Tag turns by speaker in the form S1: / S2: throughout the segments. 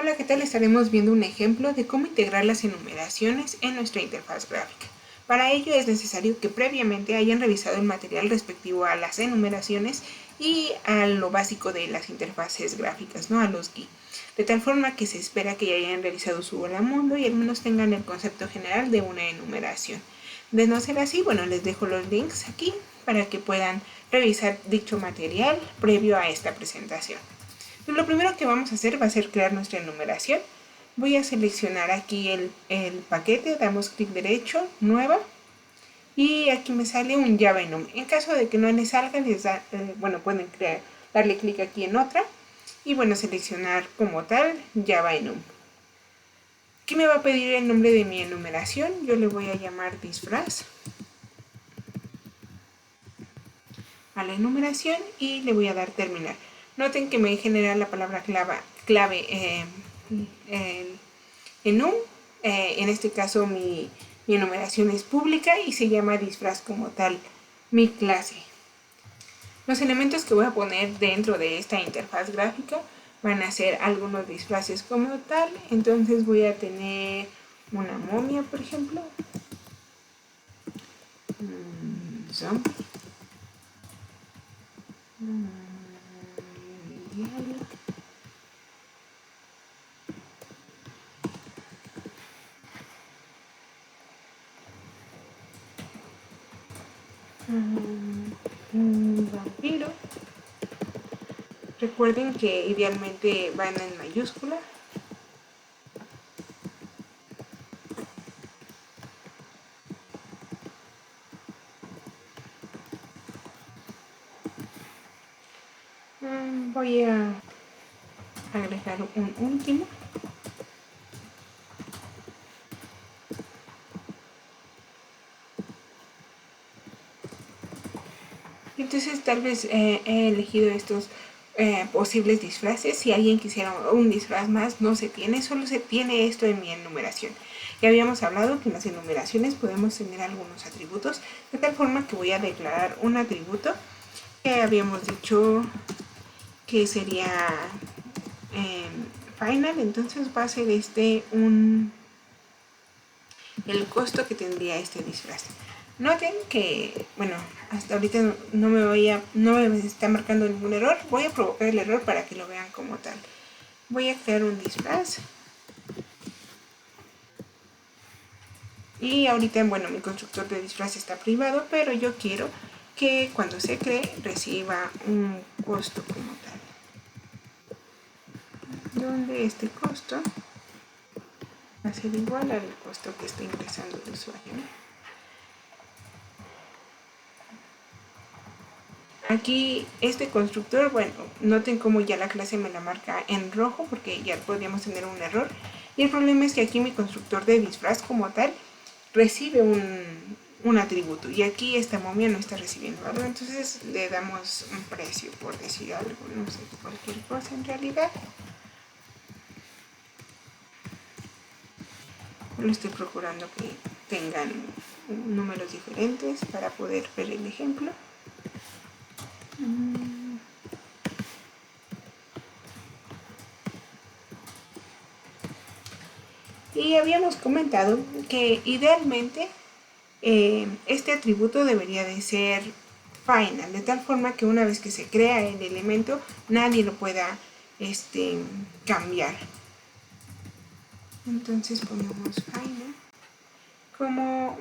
S1: Hola, ¿qué tal? Estaremos viendo un ejemplo de cómo integrar las enumeraciones en nuestra interfaz gráfica. Para ello es necesario que previamente hayan revisado el material respectivo a las enumeraciones y a lo básico de las interfaces gráficas, ¿no? A los GUI. De tal forma que se espera que ya hayan realizado su Hola Mundo y al menos tengan el concepto general de una enumeración. De no ser así, bueno, les dejo los links aquí para que puedan revisar dicho material previo a esta presentación. Lo primero que vamos a hacer va a ser crear nuestra enumeración. Voy a seleccionar aquí el paquete, damos clic derecho, nueva, y aquí me sale un Java Enum. En caso de que no les salga, pueden darle clic aquí en otra y seleccionar como tal Java Enum. Aquí me va a pedir el nombre de mi enumeración, yo le voy a llamar disfraz a la enumeración y le voy a dar terminar. Noten que me genera la palabra clave enum. En este caso mi enumeración es pública y se llama disfraz como tal mi clase. Los elementos que voy a poner dentro de esta interfaz gráfica van a ser algunos disfraces como tal. Entonces voy a tener una momia, por ejemplo, zombie, vampiro. Recuerden que idealmente van en mayúscula. Voy a agregar un último. Entonces tal vez he elegido estos posibles disfraces. Si alguien quisiera un disfraz más, no se tiene, solo se tiene esto en mi enumeración. Ya habíamos hablado que en las enumeraciones podemos tener algunos atributos, de tal forma que voy a declarar un atributo que habíamos dicho que sería final. Entonces va a ser el costo que tendría este disfraz. Noten que, hasta ahorita no me está marcando ningún error. Voy a provocar el error para que lo vean como tal. Voy a crear un disfraz. Y ahorita, mi constructor de disfraz está privado, pero yo quiero que cuando se cree reciba un costo como tal. Donde este costo va a ser igual al costo que está ingresando el usuario, ¿no? Aquí este constructor, noten cómo ya la clase me la marca en rojo porque ya podríamos tener un error. Y el problema es que aquí mi constructor de disfraz como tal recibe un atributo y aquí esta momia no está recibiendo algo. Entonces le damos un precio, por decir algo, no sé, cualquier cosa en realidad. Lo estoy procurando que tengan números diferentes para poder ver el ejemplo. Y habíamos comentado que idealmente este atributo debería de ser final, de tal forma que una vez que se crea el elemento nadie lo pueda cambiar. Entonces ponemos final como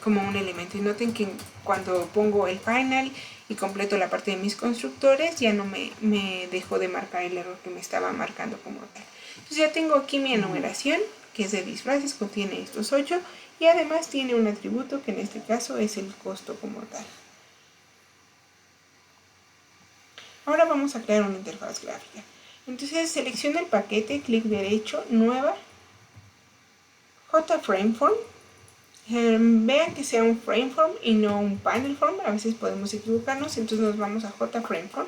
S1: como un elemento. Y noten que cuando pongo el final y completo la parte de mis constructores, ya no me dejó de marcar el error que me estaba marcando como tal. Entonces ya tengo aquí mi enumeración, que es de disfraces, contiene estos 8 y además tiene un atributo que en este caso es el costo como tal. Ahora vamos a crear una interfaz gráfica. Entonces selecciono el paquete, clic derecho, nueva, JFrameform. Vean que sea un frameform y no un panelform, a veces podemos equivocarnos, entonces nos vamos a JFrameform.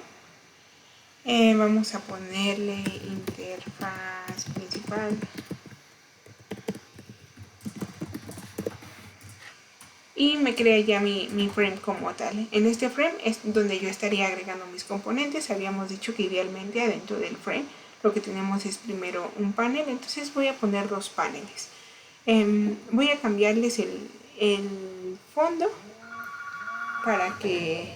S1: Vamos a ponerle interfaz principal y me crea ya mi frame como tal. En este frame es donde yo estaría agregando mis componentes. Habíamos dicho que idealmente adentro del frame lo que tenemos es primero un panel, entonces voy a poner 2 paneles. Voy a cambiarles el fondo para que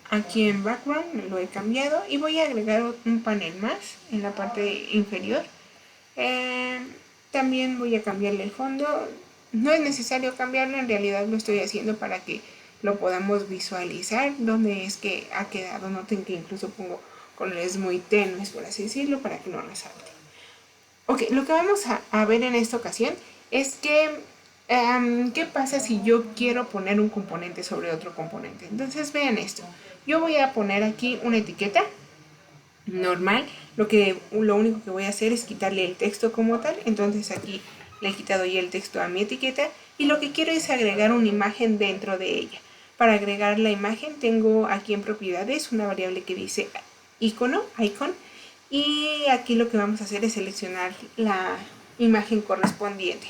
S1: aquí en background lo he cambiado, y voy a agregar un panel más en la parte inferior. También voy a cambiarle el fondo. No es necesario cambiarlo, en realidad lo estoy haciendo para que lo podamos visualizar donde es que ha quedado. Noten que incluso pongo colores muy tenues, por así decirlo, para que no resalte. Ok, lo que vamos a ver en esta ocasión es que ¿qué pasa si yo quiero poner un componente sobre otro componente? Entonces vean esto. Yo voy a poner aquí una etiqueta normal. Lo único que voy a hacer es quitarle el texto como tal. Entonces aquí le he quitado ya el texto a mi etiqueta, y lo que quiero es agregar una imagen dentro de ella. Para agregar la imagen tengo aquí en propiedades una variable que dice icon, y aquí lo que vamos a hacer es seleccionar la imagen correspondiente.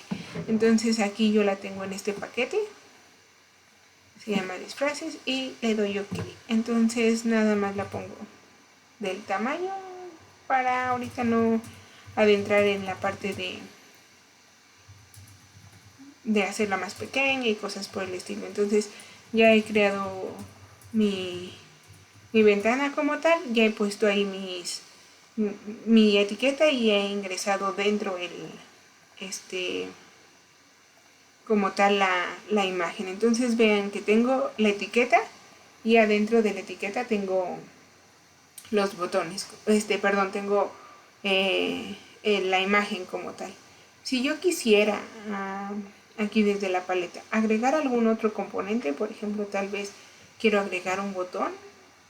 S1: Entonces aquí yo la tengo en este paquete, se llama disfraces, y le doy OK. Entonces nada más la pongo del tamaño para ahorita no adentrar en la parte de hacerla más pequeña y cosas por el estilo. Entonces ya he creado mi ventana como tal, ya he puesto ahí mi etiqueta y he ingresado dentro como tal la imagen. Entonces vean que tengo la etiqueta, y adentro de la etiqueta tengo los botones, tengo la imagen como tal. Si yo quisiera aquí desde la paleta agregar algún otro componente, por ejemplo, tal vez quiero agregar un botón,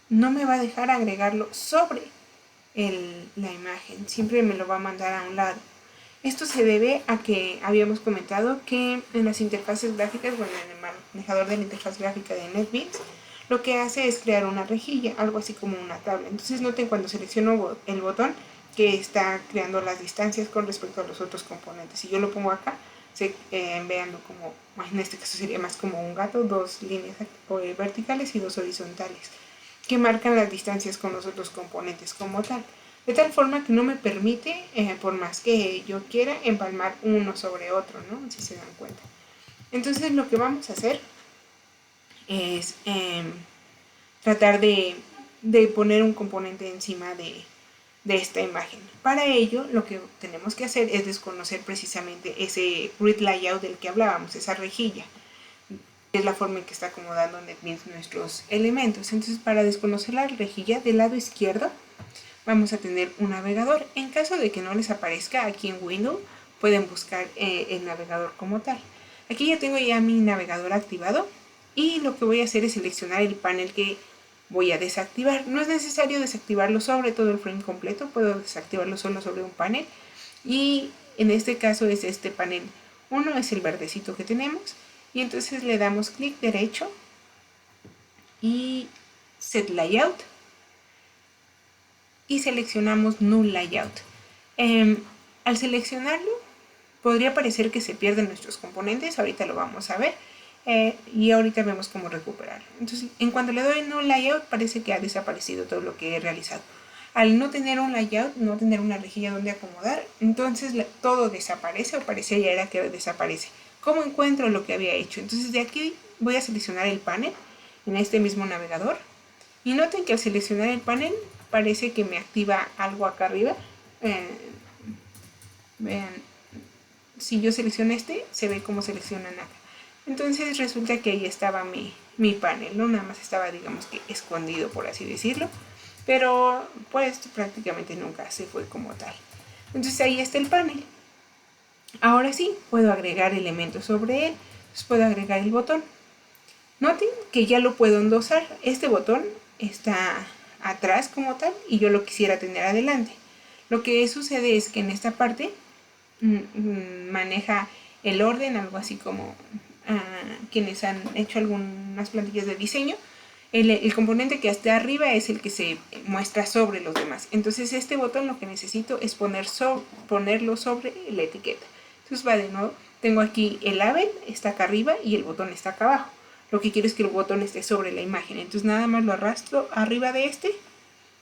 S1: no me va a dejar agregarlo sobre la imagen, siempre me lo va a mandar a un lado. Esto se debe a que habíamos comentado que en las interfaces gráficas, bueno, en el manejador de la interfaz gráfica de NetBeans, lo que hace es crear una rejilla, algo así como una tabla. Entonces noten cuando selecciono el botón que está creando las distancias con respecto a los otros componentes. Si yo lo pongo acá, veanlo como, en este caso sería más como un gato, 2 líneas verticales y 2 horizontales, que marcan las distancias con los otros componentes como tal. De tal forma que no me permite, por más que yo quiera, empalmar uno sobre otro, ¿no? Si se dan cuenta. Entonces lo que vamos a hacer es tratar de poner un componente encima de esta imagen. Para ello, lo que tenemos que hacer es desconocer precisamente ese grid layout del que hablábamos, esa rejilla. Es la forma en que está acomodando NetBeans nuestros elementos. Entonces, para desconocer la rejilla, del lado izquierdo vamos a tener un navegador. En caso de que no les aparezca aquí en Windows, pueden buscar el navegador como tal. Aquí ya tengo ya mi navegador activado, y lo que voy a hacer es seleccionar el panel que voy a desactivar. No es necesario desactivarlo sobre todo el frame completo, puedo desactivarlo solo sobre un panel, y en este caso es este panel 1, es el verdecito que tenemos, y entonces le damos clic derecho y Set Layout, y seleccionamos Null Layout. Al seleccionarlo podría parecer que se pierden nuestros componentes, ahorita lo vamos a ver, y ahorita vemos cómo recuperarlo. Entonces, en cuanto le doy Null Layout, parece que ha desaparecido todo lo que he realizado. Al no tener un layout, no tener una rejilla donde acomodar, entonces todo desaparece, o parecía ya era que desaparece. ¿Cómo encuentro lo que había hecho? Entonces de aquí voy a seleccionar el panel en este mismo navegador, y noten que al seleccionar el panel parece que me activa algo acá arriba. Vean, si yo selecciono se ve como seleccionan acá. Entonces resulta que ahí estaba mi panel, ¿no? Nada más estaba, digamos que escondido, por así decirlo, pero pues prácticamente nunca se fue como tal. Entonces ahí está el panel. Ahora sí, puedo agregar elementos sobre él. Entonces puedo agregar el botón. Noten que ya lo puedo endosar. Este botón está atrás como tal, y yo lo quisiera tener adelante. Lo que sucede es que en esta parte maneja el orden, algo así como quienes han hecho algunas plantillas de diseño. El componente que está arriba es el que se muestra sobre los demás. Entonces este botón lo que necesito es ponerlo sobre la etiqueta. Entonces va de nuevo Tengo aquí el label, está acá arriba y el botón está acá abajo. Lo que quiero es que el botón esté sobre la imagen. Entonces nada más lo arrastro arriba de este,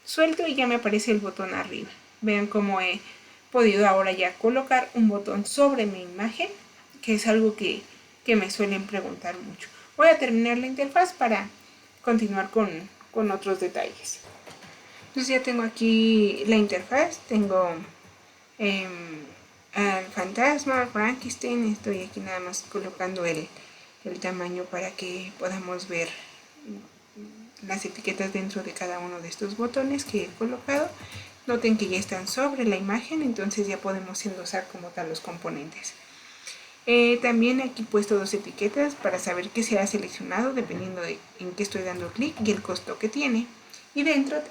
S1: suelto y ya me aparece el botón arriba. Vean cómo he podido ahora ya colocar un botón sobre mi imagen, que es algo que me suelen preguntar mucho. Voy a terminar la interfaz para continuar con otros detalles. Entonces ya tengo aquí la interfaz, tengo al fantasma, Frankenstein. Estoy aquí nada más colocando el tamaño para que podamos ver las etiquetas dentro de cada uno de estos botones que he colocado. Noten que ya están sobre la imagen, entonces ya podemos endosar como tal los componentes. También aquí he puesto dos etiquetas para saber qué se ha seleccionado dependiendo de en qué estoy dando clic y el costo que tiene. Y dentro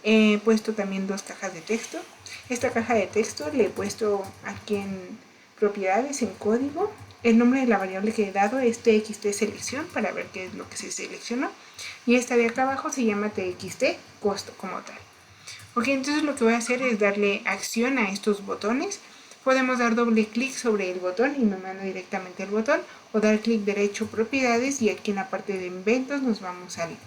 S1: he puesto también dos cajas de texto. Esta caja de texto le he puesto aquí en propiedades, en código. El nombre de la variable que he dado es txt selección para ver qué es lo que se seleccionó. Y esta de acá abajo se llama txt costo como tal. Ok, entonces lo que voy a hacer es darle acción a estos botones. Podemos dar doble clic sobre el botón y me manda directamente al botón, o dar clic derecho propiedades y aquí en la parte de inventos nos vamos al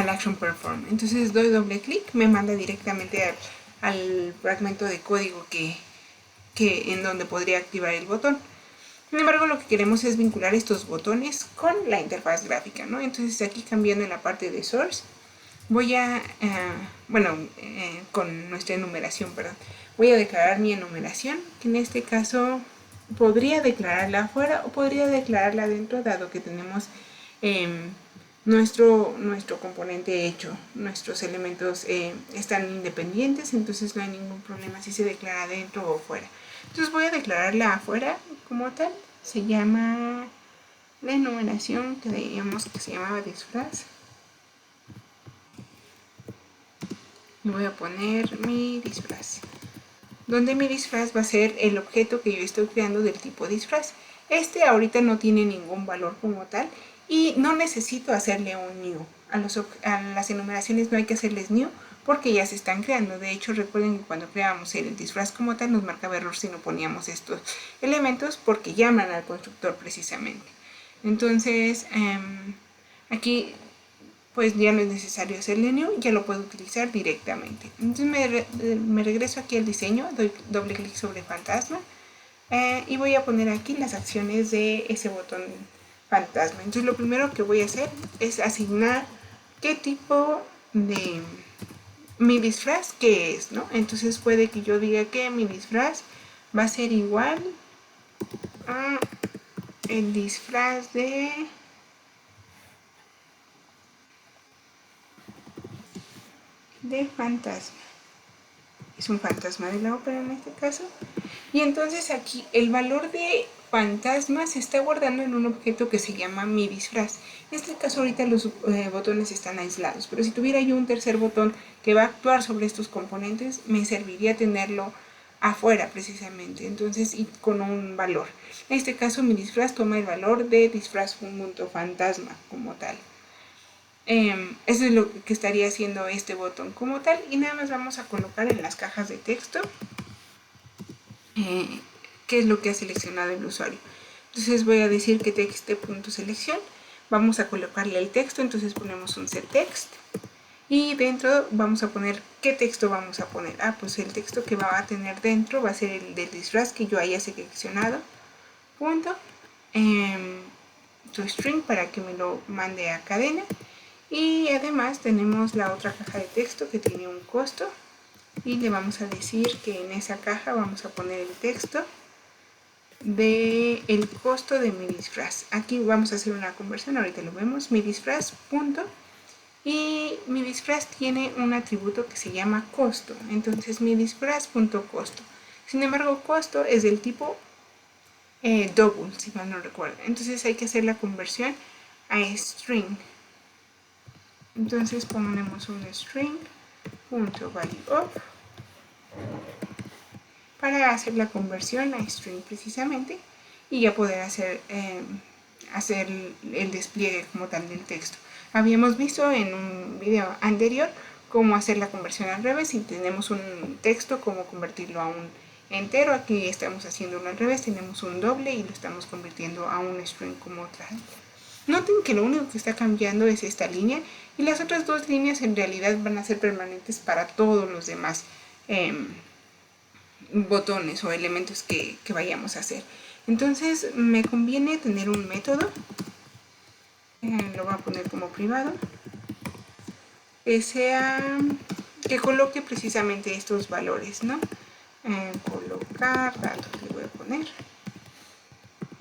S1: Action Perform. Entonces doy doble clic, me manda directamente al fragmento de código en donde podría activar el botón. Sin embargo, lo que queremos es vincular estos botones con la interfaz gráfica, ¿no? Entonces aquí cambiando en la parte de Source, voy a, con nuestra enumeración, perdón, voy a declarar mi enumeración, que en este caso podría declararla afuera o podría declararla dentro, dado que tenemos nuestro componente hecho, nuestros elementos están independientes, entonces no hay ningún problema si se declara dentro o fuera. Entonces voy a declararla afuera como tal, se llama la enumeración que digamos que se llamaba disfraz. Y voy a poner mi disfraz, donde mi disfraz va a ser el objeto que yo estoy creando del tipo disfraz. Este ahorita no tiene ningún valor como tal y no necesito hacerle un new. A las enumeraciones no hay que hacerles new porque ya se están creando. De hecho, recuerden que cuando creamos el disfraz como tal nos marcaba error si no poníamos estos elementos porque llaman al constructor precisamente. Entonces, aquí pues ya no es necesario hacerle new, ya lo puedo utilizar directamente. Entonces me regreso aquí al diseño, doy doble clic sobre fantasma y voy a poner aquí las acciones de ese botón fantasma. Entonces lo primero que voy a hacer es asignar qué tipo de mi disfraz que es, ¿no? Entonces puede que yo diga que mi disfraz va a ser igual a el disfraz de fantasma. Es un fantasma de la ópera en este caso. Y entonces aquí el valor de fantasma se está guardando en un objeto que se llama mi disfraz. En este caso ahorita los botones están aislados, pero si tuviera yo un tercer botón que va a actuar sobre estos componentes, me serviría tenerlo afuera precisamente, entonces y con un valor. En este caso mi disfraz toma el valor de disfraz.fantasma como tal. Eso es lo que estaría haciendo este botón como tal y nada más vamos a colocar en las cajas de texto qué es lo que ha seleccionado el usuario. Entonces voy a decir que txt.selección, vamos a colocarle el texto, entonces ponemos un setText y dentro vamos a poner qué texto vamos a poner. Pues el texto que va a tener dentro va a ser el del disfraz que yo haya seleccionado, punto, toString para que me lo mande a cadena. Y además tenemos la otra caja de texto que tiene un costo y le vamos a decir que en esa caja vamos a poner el texto del costo de mi disfraz. Aquí vamos a hacer una conversión, ahorita lo vemos, mi disfraz punto, y mi disfraz tiene un atributo que se llama costo, entonces mi disfraz punto costo. Sin embargo, costo es del tipo double, si mal no recuerdo, entonces hay que hacer la conversión a string. Entonces ponemos un string.valueOf para hacer la conversión a string precisamente y ya poder hacer el despliegue como tal del texto. Habíamos visto en un video anterior cómo hacer la conversión al revés. Si tenemos un texto, cómo convertirlo a un entero. Aquí estamos haciéndolo al revés, tenemos un doble y lo estamos convirtiendo a un string como tal. Noten que lo único que está cambiando es esta línea y las otras dos líneas en realidad van a ser permanentes para todos los demás botones o elementos que vayamos a hacer. Entonces me conviene tener un método, lo voy a poner como privado, que coloque precisamente estos valores, ¿no? Colocar datos le voy a poner.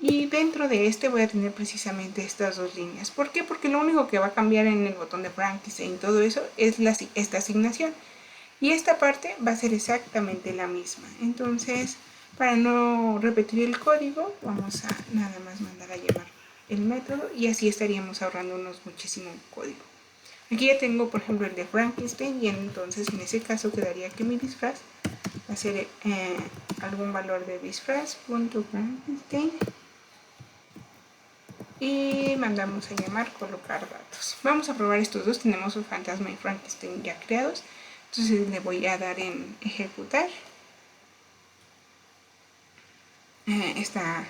S1: Y dentro de este voy a tener precisamente estas dos líneas. ¿Por qué? Porque lo único que va a cambiar en el botón de Frankenstein y todo eso es esta asignación. Y esta parte va a ser exactamente la misma. Entonces, para no repetir el código, vamos a nada más mandar a llamar el método y así estaríamos ahorrándonos muchísimo código. Aquí ya tengo, por ejemplo, el de Frankenstein y entonces en ese caso quedaría que mi disfraz va a ser algún valor de disfraz.Frankenstein y mandamos a llamar colocar datos. Vamos a probar estos dos, tenemos un fantasma y Frankenstein ya creados, entonces le voy a dar en ejecutar. Está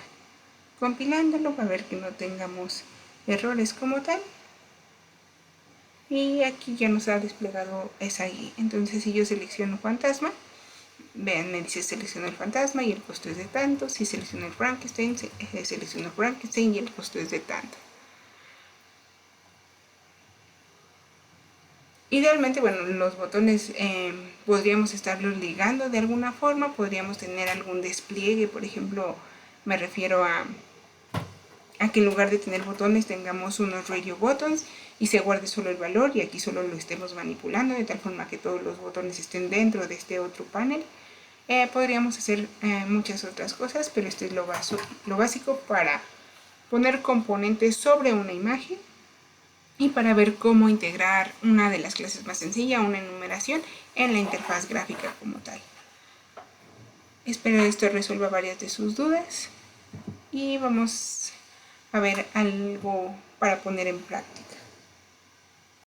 S1: compilándolo para ver que no tengamos errores como tal. Y aquí ya nos ha desplegado esa guía. Entonces si yo selecciono fantasma, vean, me dice selecciono el fantasma y el costo es de tanto. Si selecciono el Frankenstein, selecciono Frankenstein y el costo es de tanto. Idealmente, bueno, los botones podríamos estarlos ligando de alguna forma, podríamos tener algún despliegue, por ejemplo, me refiero a que en lugar de tener botones tengamos unos radio buttons y se guarde solo el valor y aquí solo lo estemos manipulando de tal forma que todos los botones estén dentro de este otro panel. Podríamos hacer muchas otras cosas, pero esto es lo básico para poner componentes sobre una imagen y para ver cómo integrar una de las clases más sencillas, una enumeración, en la interfaz gráfica como tal. Espero esto resuelva varias de sus dudas y vamos a ver algo para poner en práctica.